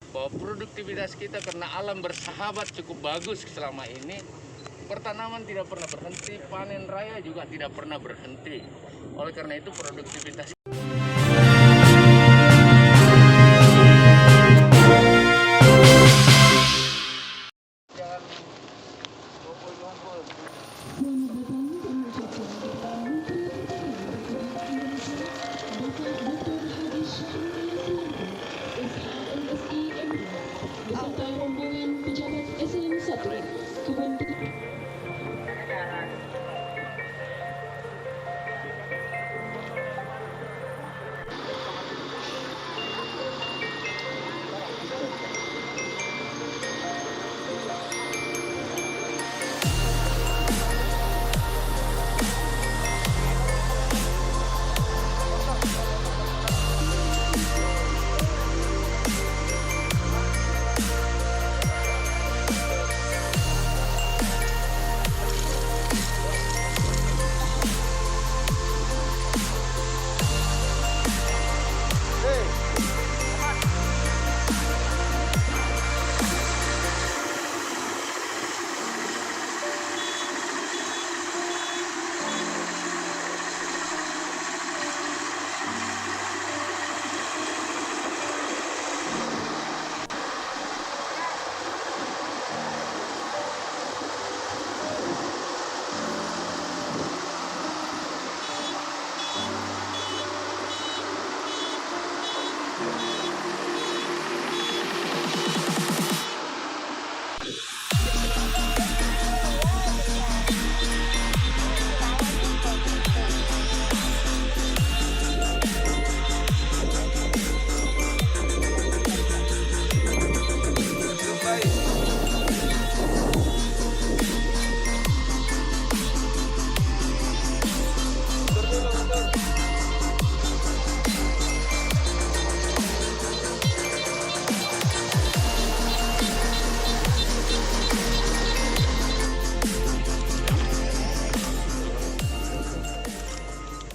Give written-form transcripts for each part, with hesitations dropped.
bahwa produktivitas kita karena alam bersahabat cukup bagus selama ini. Pertanaman tidak pernah berhenti, panen raya juga tidak pernah berhenti. Oleh karena itu produktivitas jangan ngumpul-ngumpul. Beserta rombongan pejabat SDM 1 Kementerian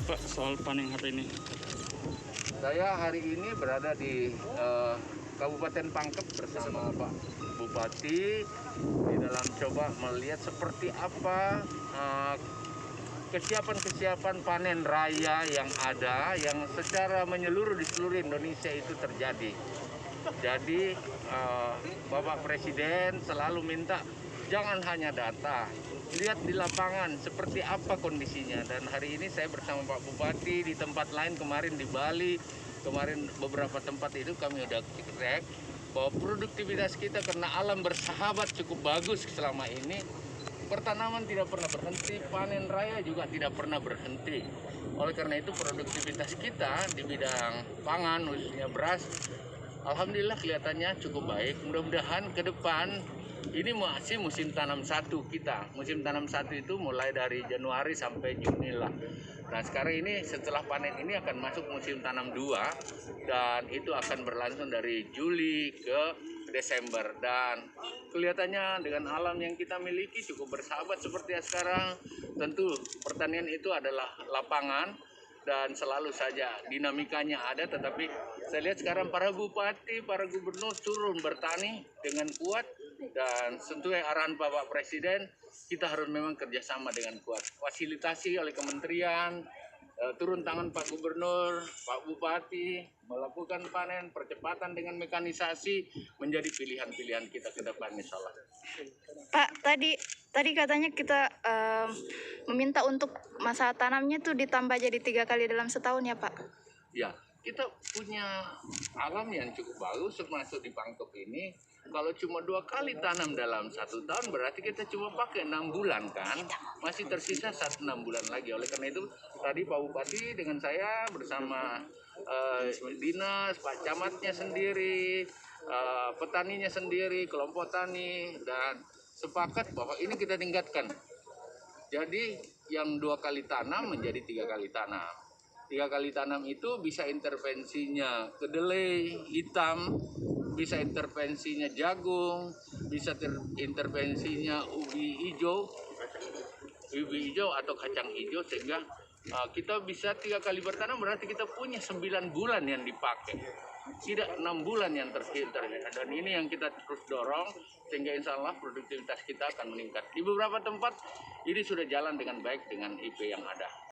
Pak, soal panen hari ini. Saya hari ini berada di Kabupaten Pangkep bersama Pak Bupati di dalam coba melihat seperti apa kesiapan panen raya yang ada, yang secara menyeluruh di seluruh Indonesia itu terjadi. Jadi Bapak Presiden selalu minta jangan hanya data, lihat di lapangan seperti apa kondisinya. Dan hari ini saya bersama Pak Bupati di tempat lain, kemarin di Bali, kemarin beberapa tempat itu kami udah cek bahwa produktivitas kita karena alam bersahabat cukup bagus selama ini. Pertanaman tidak pernah berhenti, panen raya juga tidak pernah berhenti. Oleh karena itu produktivitas kita di bidang pangan, khususnya beras, alhamdulillah kelihatannya cukup baik. Mudah-mudahan ke depan ini masih musim tanam satu kita. Musim tanam satu itu mulai dari Januari sampai Juni lah. Nah sekarang ini setelah panen ini akan masuk musim tanam 2 dan itu akan berlangsung dari Juli ke Desember. Dan kelihatannya dengan alam yang kita miliki cukup bersahabat seperti sekarang. Tentu pertanian itu adalah lapangan dan selalu saja dinamikanya ada, tetapi saya lihat sekarang para bupati, para gubernur turun bertani dengan kuat, dan sesuai arahan Bapak Presiden kita harus memang kerjasama dengan kuat, fasilitasi oleh kementerian, turun tangan Pak Gubernur, Pak Bupati, melakukan panen, percepatan dengan mekanisasi menjadi pilihan-pilihan kita ke depan insya Allah. Pak, tadi katanya kita meminta untuk masa tanamnya tuh ditambah jadi 3 kali dalam setahun ya Pak? Ya, kita punya alam yang cukup bagus termasuk di Pangkep ini. Kalau cuma 2 kali tanam dalam 1 tahun berarti kita cuma pakai 6 bulan kan, masih tersisa 6 bulan lagi. Oleh karena itu tadi Pak Bupati dengan saya bersama dinas, Pak Camatnya sendiri, petaninya sendiri, kelompok tani, dan sepakat bahwa ini kita tingkatkan. Jadi yang 2 kali tanam menjadi 3 kali tanam. 3 kali tanam itu bisa intervensinya kedelai hitam, bisa intervensinya jagung, bisa intervensinya ubi hijau atau kacang hijau, sehingga kita bisa 3 kali bertanam, berarti kita punya 9 bulan yang dipakai, tidak 6 bulan yang terfilter. Dan ini yang kita terus dorong sehingga insya Allah produktivitas kita akan meningkat. Di beberapa tempat ini sudah jalan dengan baik dengan IP yang ada.